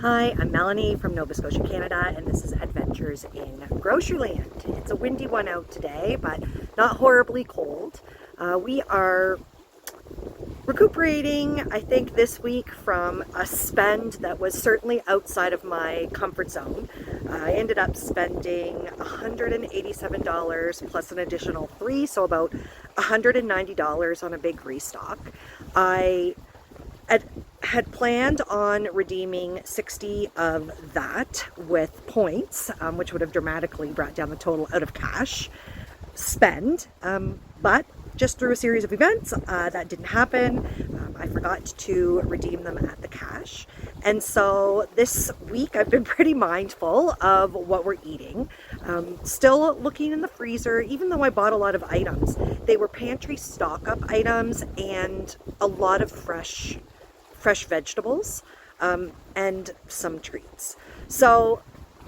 Hi, I'm Melanie from Nova Scotia, Canada, and this is Adventures in Groceryland. It's a windy one out today, but not horribly cold. We are recuperating, I think, this week from a spend that was certainly outside of my comfort zone. I ended up spending $187 plus an additional three, so about $190 on a big restock. I had planned on redeeming 60 of that with points, which would have dramatically brought down the total out of cash spend. But just through a series of events, that didn't happen. I forgot to redeem them at the cash. And so this week I've been pretty mindful of what we're eating. Still looking in the freezer, even though I bought a lot of items. They were pantry stock up items and a lot of fresh vegetables, and some treats. So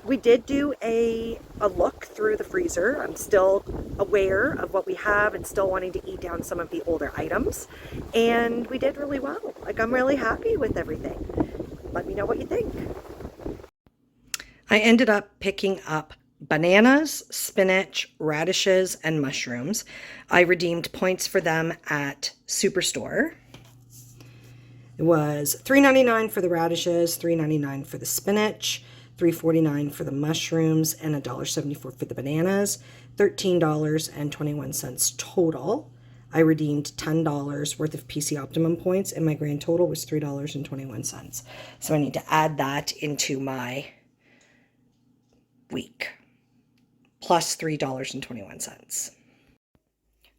we did do a look through the freezer. I'm still aware of what we have and still wanting to eat down some of the older items. And we did really well. Like, I'm really happy with everything. Let me know what you think. I ended up picking up bananas, spinach, radishes, and mushrooms. I redeemed points for them at Superstore. It was $3.99 for the radishes, $3.99 for the spinach, $3.49 for the mushrooms, and $1.74 for the bananas, $13.21 total. I redeemed $10 worth of PC Optimum points, and my grand total was $3.21. So I need to add that into my week, plus $3.21.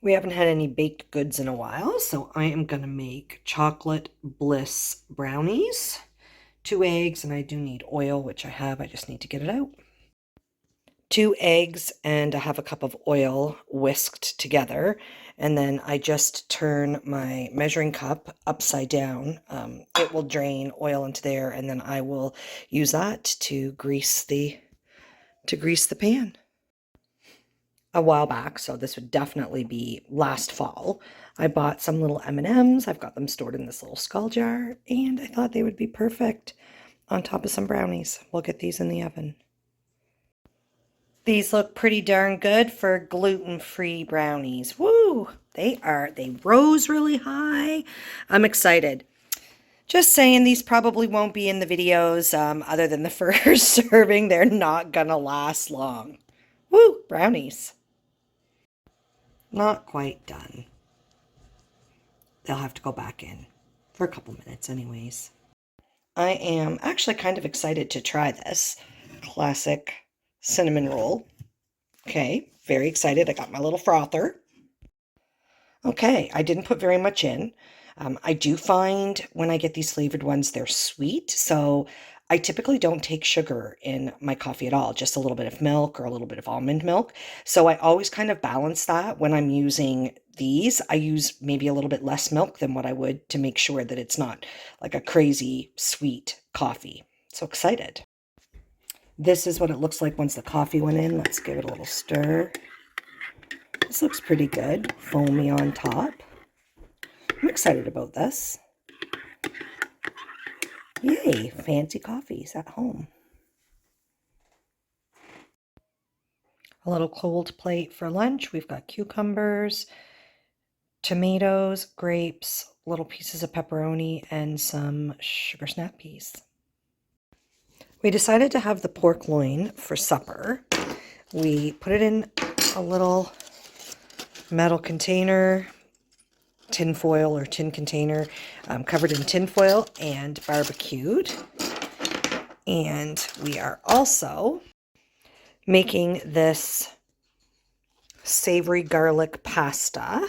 We haven't had any baked goods in a while, so I am going to make chocolate bliss brownies. 2 eggs, and I do need oil, which I have. I just need to get it out. 2 eggs, and I have a cup of oil whisked together. And then I just turn my measuring cup upside down. It will drain oil into there, and then I will use that to grease the pan. A while back, so this would definitely be last fall, I bought some little M&Ms. I've got them stored in this little skull jar, and I thought they would be perfect on top of some brownies. We'll get these in the oven. These look pretty darn good for gluten-free brownies. Woo! They rose really high. I'm excited. Just saying, these probably won't be in the videos other than the first serving. They're not gonna last long. Woo! Brownies. Not quite done. They'll have to go back in for a couple minutes anyways. I am actually kind of excited to try this classic cinnamon roll. Okay, very excited. I got my little frother. Okay, I didn't put very much in. I do find when I get these flavored ones, they're sweet, so I typically don't take sugar in my coffee at all, just a little bit of milk or a little bit of almond milk. So I always kind of balance that when I'm using these. I use maybe a little bit less milk than what I would to make sure that it's not like a crazy sweet coffee. So excited. This is what it looks like once the coffee went in. Let's give it a little stir. This looks pretty good, foamy on top. I'm excited about this. Yay, fancy coffees at home. A little cold plate for lunch. We've got cucumbers, tomatoes, grapes, little pieces of pepperoni, and some sugar snap peas. We decided to have the pork loin for supper. We put it in a little metal container, tin foil or tin container, covered in tin foil and barbecued. And we are also making this savory garlic pasta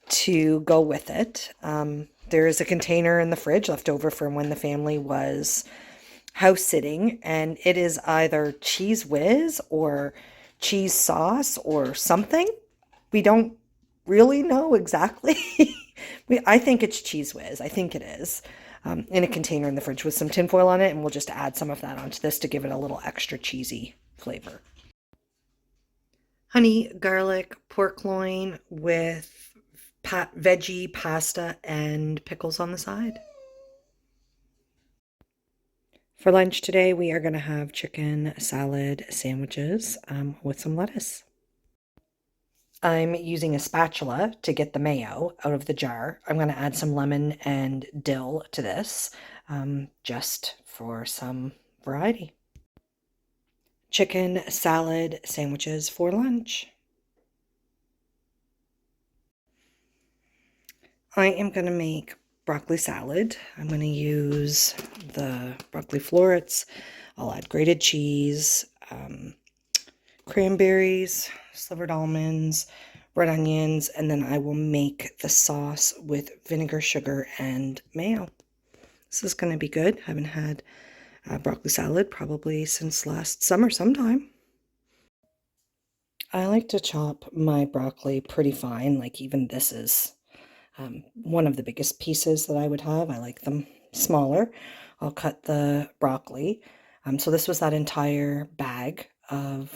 to go with it. There is a container in the fridge left over from when the family was house sitting, and it is either cheese whiz or cheese sauce or something. We don't really know exactly. I think it's cheese whiz. I think it is. In a container in the fridge with some tin foil on it, and we'll just add some of that onto this to give it a little extra cheesy flavor. Honey garlic pork loin with veggie pasta and pickles on the side. For lunch today, we are going to have chicken salad sandwiches with some lettuce. I'm using a spatula to get the mayo out of the jar. I'm going to add some lemon and dill to this, just for some variety. Chicken salad sandwiches for lunch. I am going to make broccoli salad. I'm going to use the broccoli florets. I'll add grated cheese, cranberries, slivered almonds, red onions, and then I will make the sauce with vinegar, sugar, and mayo. This is going to be good. Haven't had broccoli salad probably since last summer sometime. I like to chop my broccoli pretty fine, like even this is one of the biggest pieces that I would have. I like them smaller. I'll cut the broccoli. So this was that entire bag of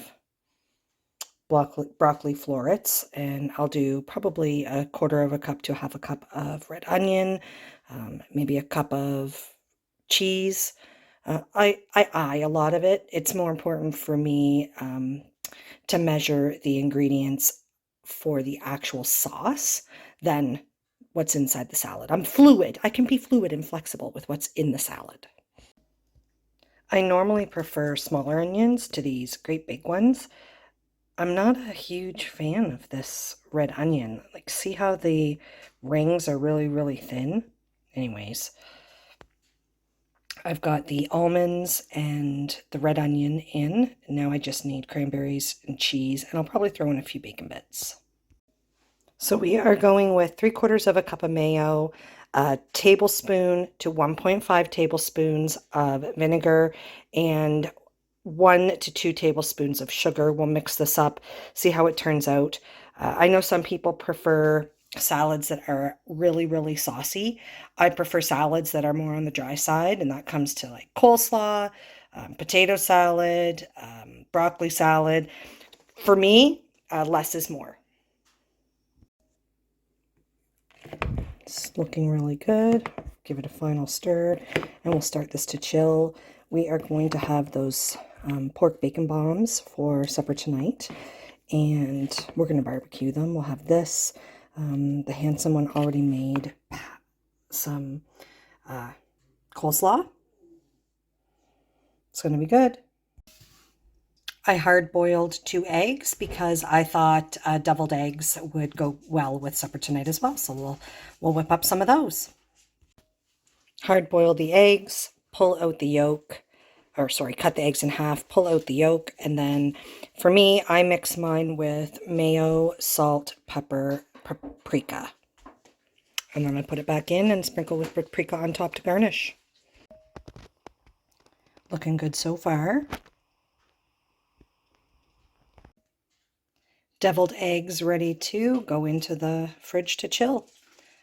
broccoli florets, and I'll do probably a quarter of a cup to half a cup of red onion, maybe a cup of cheese. I eye a lot of it. It's more important for me to measure the ingredients for the actual sauce than what's inside the salad. I'm fluid. I can be fluid and flexible with what's in the salad. I normally prefer smaller onions to these great big ones. I'm not a huge fan of this red onion. Like, see how the rings are really, really thin? Anyways, I've got the almonds and the red onion in. Now I just need cranberries and cheese, and I'll probably throw in a few bacon bits. So we are going with 3/4 of a cup of mayo, a tablespoon to 1.5 tablespoons of vinegar, and 1 to 2 tablespoons of sugar. We'll mix this up, see how it turns out. I know some people prefer salads that are really, really saucy. I prefer salads that are more on the dry side, and that comes to like coleslaw, potato salad, broccoli salad. For me, less is more. It's looking really good. Give it a final stir, and we'll start this to chill. We are going to have those pork bacon bombs for supper tonight, and we're going to barbecue them. We'll have this. The handsome one already made some coleslaw. It's going to be good. I hard-boiled 2 eggs because I thought deviled eggs would go well with supper tonight as well. So we'll whip up some of those. Hard-boil the eggs, pull out the yolk, or sorry, cut the eggs in half, pull out the yolk, and then for me, I mix mine with mayo, salt, pepper, paprika. And then I put it back in and sprinkle with paprika on top to garnish. Looking good so far. Deviled eggs ready to go into the fridge to chill.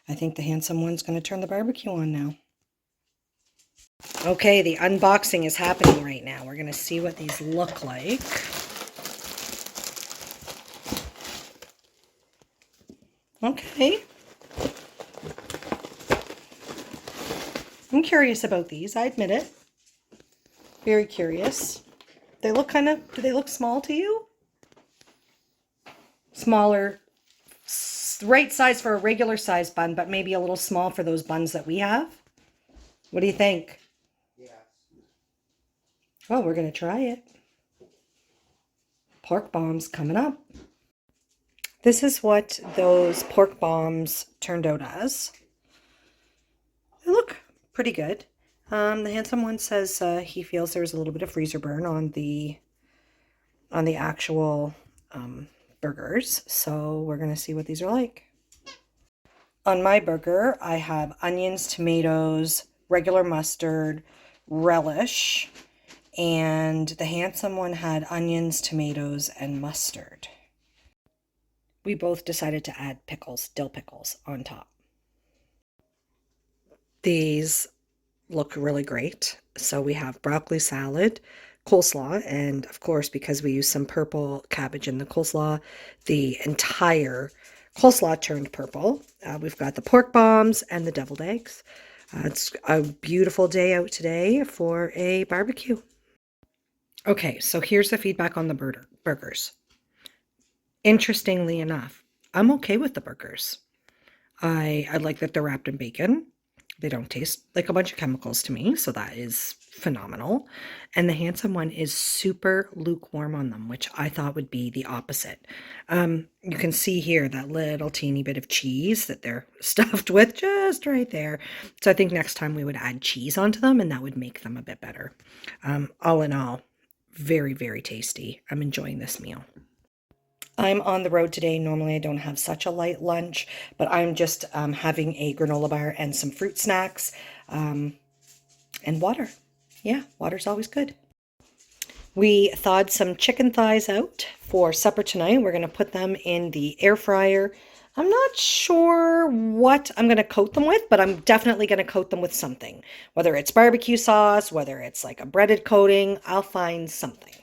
I think the handsome one's going to turn the barbecue on now. Okay, the unboxing is happening right now. We're going to see what these look like. Okay. I'm curious about these, I admit it. Very curious. They look do they look small to you? Smaller, right size for a regular size bun, but maybe a little small for those buns that we have. What do you think? Yeah. Well, we're going to try it. Pork bombs coming up. This is what those pork bombs turned out as. They look pretty good. The handsome one says he feels there's a little bit of freezer burn on the actual burgers, so we're going to see what these are like. On my burger, I have onions, tomatoes, regular mustard, relish, and the handsome one had onions, tomatoes, and mustard. We both decided to add pickles, dill pickles, on top. These look really great. So we have broccoli salad, coleslaw, and of course, because we use some purple cabbage in the coleslaw, the entire coleslaw turned purple. We've got the pork bombs and the deviled eggs. It's a beautiful day out today for a barbecue. Okay, so here's the feedback on the burgers. Interestingly enough, I'm okay with the burgers. I like that they're wrapped in bacon. They don't taste like a bunch of chemicals to me, so that is phenomenal. And the Handsome one is super lukewarm on them, which I thought would be the opposite. You can see here that little teeny bit of cheese that they're stuffed with just right there. So I think next time we would add cheese onto them and that would make them a bit better. All in all, very, very tasty. I'm enjoying this meal. I'm on the road today. Normally I don't have such a light lunch, but I'm just having a granola bar and some fruit snacks and water. Yeah, water's always good. We thawed some chicken thighs out for supper tonight. We're going to put them in the air fryer. I'm not sure what I'm going to coat them with, but I'm definitely going to coat them with something. Whether it's barbecue sauce, whether it's like a breaded coating, I'll find something.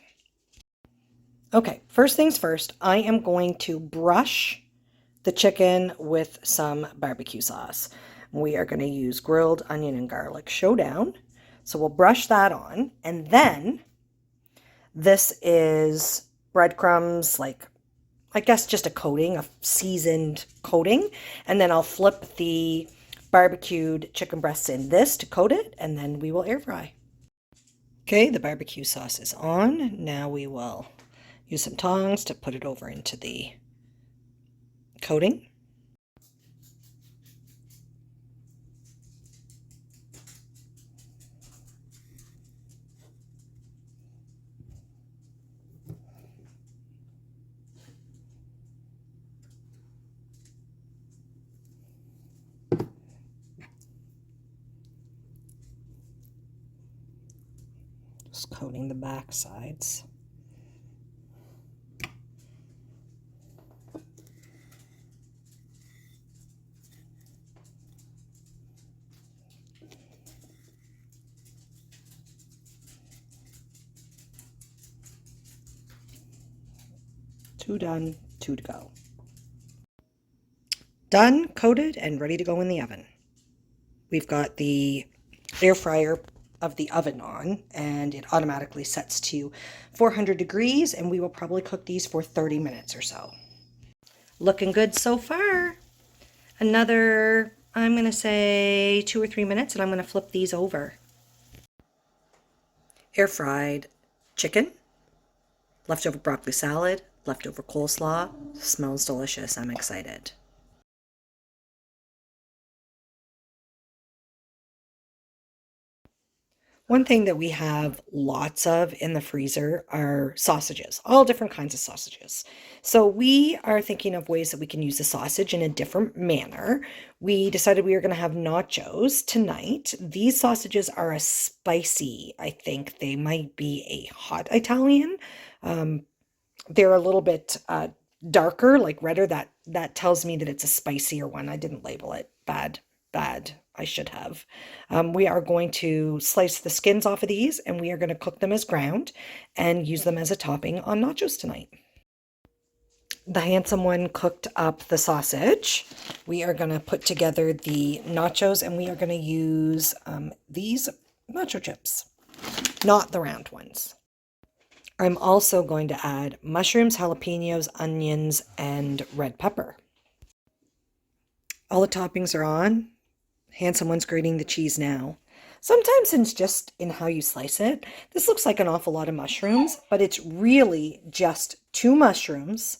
Okay, first things first, I am going to brush the chicken with some barbecue sauce. We are going to use grilled onion and garlic showdown. So we'll brush that on. And then this is breadcrumbs, like I guess just a coating, a seasoned coating. And then I'll flip the barbecued chicken breasts in this to coat it, and then we will air fry. Okay, the barbecue sauce is on. Now we will use some tongs to put it over into the coating. Just coating the back sides. Two done, two to go. Done, coated, and ready to go in the oven. We've got the air fryer of the oven on, and it automatically sets to 400 degrees, and we will probably cook these for 30 minutes or so. Looking good so far. Another, I'm going to say 2 or 3 minutes, and I'm going to flip these over. Air fried chicken, leftover broccoli salad, leftover coleslaw. Smells delicious. I'm excited. One thing that we have lots of in the freezer are sausages, all different kinds of sausages. So we are thinking of ways that we can use the sausage in a different manner. We decided we were going to have nachos tonight. These sausages are a spicy, I think they might be a hot Italian. They're a little bit darker, like redder. That tells me that it's a spicier one. I didn't label it. Bad. I should have. We are going to slice the skins off of these, and we are going to cook them as ground and use them as a topping on nachos tonight. The Handsome one cooked up the sausage. We are going to put together the nachos, and we are going to use these nacho chips, not the round ones. I'm also going to add mushrooms, jalapenos, onions, and red pepper. All the toppings are on. Handsome one's grating the cheese now. Sometimes it's just in how you slice it. This looks like an awful lot of mushrooms, but it's really just 2 mushrooms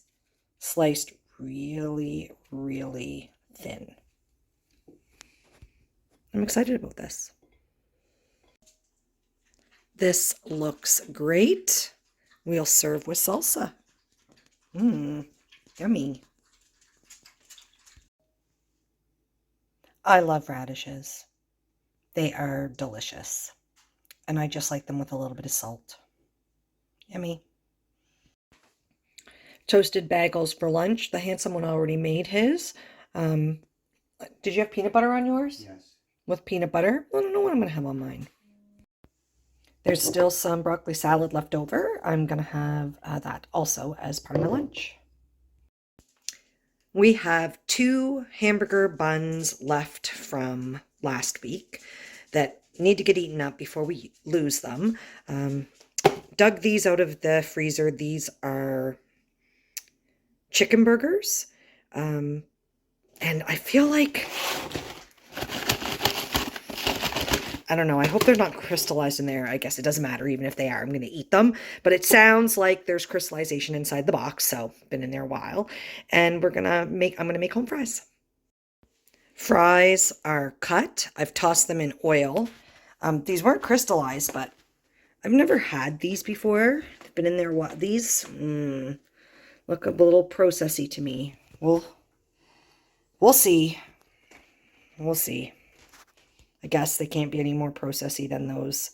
sliced really, really thin. I'm excited about this. This looks great. We'll serve with salsa. Yummy. I love radishes. They are delicious. And I just like them with a little bit of salt. Yummy. Toasted bagels for lunch. The Handsome one already made his. Did you have peanut butter on yours? Yes. With peanut butter? I don't know what I'm going to have on mine. There's still some broccoli salad left over. I'm going to have that also as part of my lunch. We have 2 hamburger buns left from last week that need to get eaten up before we lose them. Dug these out of the freezer. These are chicken burgers. And I feel like, I don't know, I hope they're not crystallized in there. I guess it doesn't matter even if they are. I'm going to eat them. But it sounds like there's crystallization inside the box, so been in there a while. And I'm going to make home fries. Fries are cut. I've tossed them in oil. These weren't crystallized, but I've never had these before. They've been in there what these look a little processy to me. We'll see. We'll see. I guess they can't be any more processy than those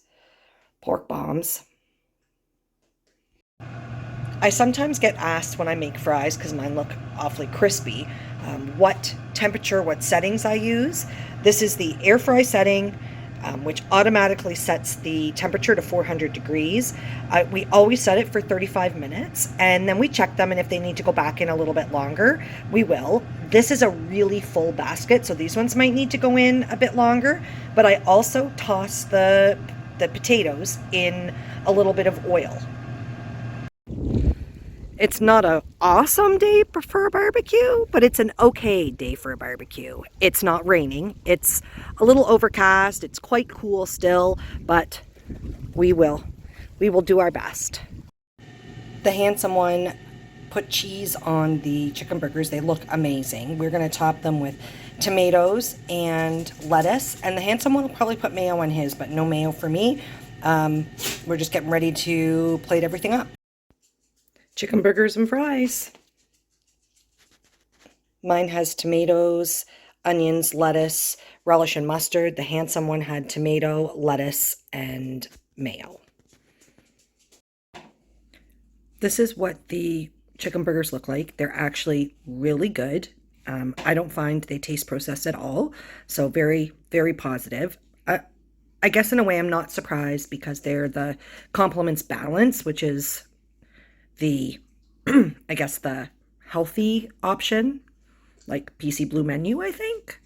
pork bombs. I sometimes get asked when I make fries, because mine look awfully crispy, what temperature, what settings I use. This is the air fry setting, which automatically sets the temperature to 400 degrees. We always set it for 35 minutes, and then we check them, and if they need to go back in a little bit longer, we will. This is a really full basket, so these ones might need to go in a bit longer, but I also toss the potatoes in a little bit of oil. It's not an awesome day for a barbecue, but it's an okay day for a barbecue. It's not raining. It's a little overcast. It's quite cool still, but we will do our best. The handsome one put cheese on the chicken burgers. They look amazing. We're going to top them with tomatoes and lettuce, and the handsome one will probably put mayo on his, but no mayo for me. We're just getting ready to plate everything up. Chicken burgers and fries. Mine has tomatoes, onions, lettuce, relish, and mustard. The handsome one had tomato, lettuce, and mayo. This is what the chicken burgers look like. They're actually really good. I don't find they taste processed at all. So very, very positive. I guess in a way I'm not surprised, because they're the complements balance, which is the, I guess, the healthy option, like PC Blue menu, I think.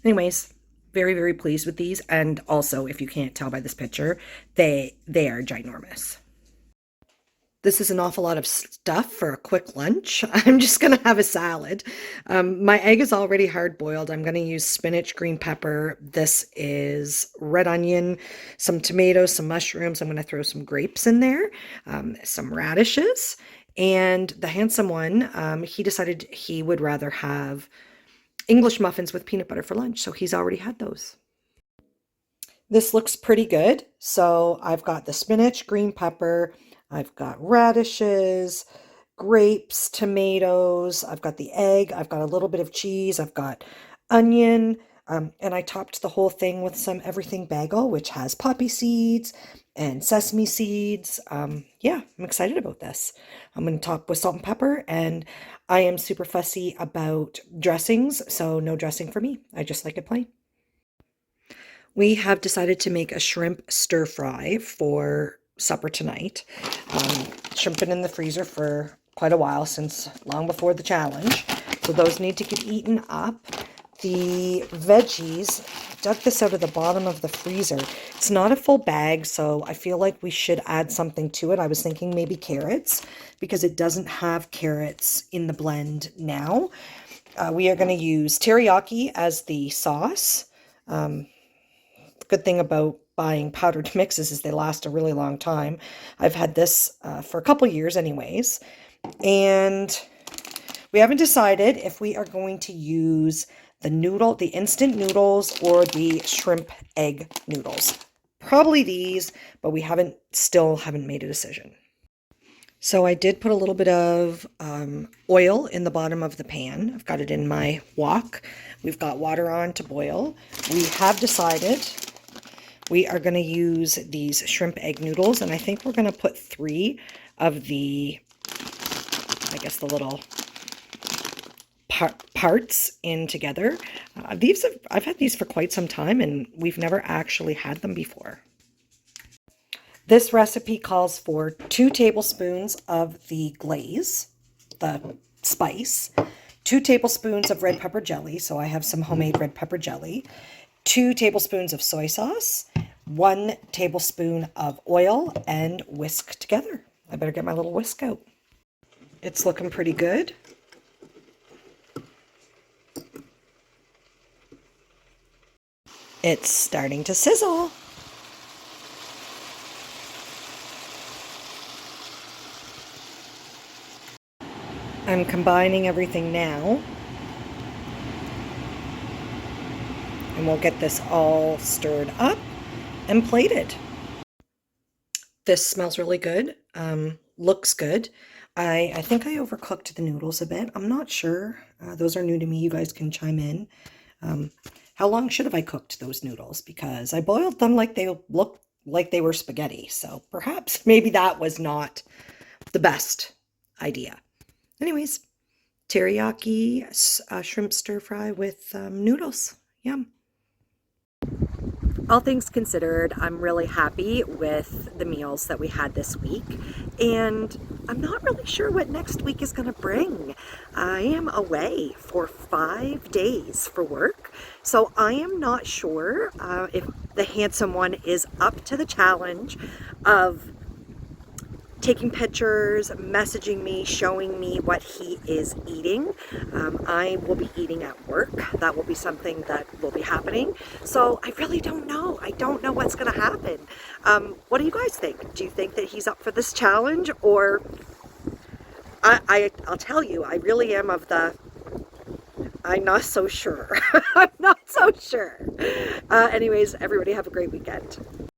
Anyways, very, very pleased with these. And also, if you can't tell by this picture, they are ginormous. This is an awful lot of stuff for a quick lunch. I'm just going to have a salad. My egg is already hard boiled. I'm going to use spinach, green pepper. This is red onion, some tomatoes, some mushrooms. I'm going to throw some grapes in there, some radishes. And the handsome one, he decided he would rather have English muffins with peanut butter for lunch. So he's already had those. This looks pretty good. So I've got the spinach, green pepper, I've got radishes, grapes, tomatoes, I've got the egg, I've got a little bit of cheese, I've got onion, and I topped the whole thing with some everything bagel, which has poppy seeds and sesame seeds. Yeah, I'm excited about this. I'm going to top with salt and pepper, and I am super fussy about dressings, so no dressing for me. I just like it plain. We have decided to make a shrimp stir fry for supper tonight. Shrimp been in the freezer for quite a while, since long before the challenge, so those need to get eaten up. The veggies, dug this out of the bottom of the freezer. It's not a full bag, so I feel like we should add something to it. I was thinking maybe carrots, because it doesn't have carrots in the blend now. We are going to use teriyaki as the sauce. The good thing about buying powdered mixes is they last a really long time. I've had this for a couple years anyways. And we haven't decided if we are going to use the instant noodles or the shrimp egg noodles. Probably these, but we still haven't made a decision. So I did put a little bit of oil in the bottom of the pan. I've got it in my wok. We've got water on to boil. We have decided we are going to use these shrimp egg noodles, and I think we're going to put 3 of the, I guess, the little parts in together. I've had these for quite some time, and we've never actually had them before. This recipe calls for 2 tablespoons of the glaze, the spice, 2 tablespoons of red pepper jelly. So I have some homemade red pepper jelly. 2 tablespoons of soy sauce, 1 tablespoon of oil, and whisk together. I better get my little whisk out. It's looking pretty good. It's starting to sizzle. I'm combining everything now. And we'll get this all stirred up and plated. This smells really good. Looks good. I think I overcooked the noodles a bit. I'm not sure. Those are new to me. You guys can chime in. How long should have I cooked those noodles? Because I boiled them like they looked like they were spaghetti. So perhaps maybe that was not the best idea. Anyways, teriyaki shrimp stir fry with noodles. Yum. All things considered, I'm really happy with the meals that we had this week, and I'm not really sure what next week is going to bring. I am away for 5 days for work, so I am not sure if the handsome one is up to the challenge of taking pictures, messaging me, showing me what he is eating. I will be eating at work. That will be something that will be happening. So I really don't know. I don't know what's going to happen. What do you guys think? Do you think that he's up for this challenge? Or I'll tell you, I really am of the, I'm not so sure. I'm not so sure. Anyways, everybody have a great weekend.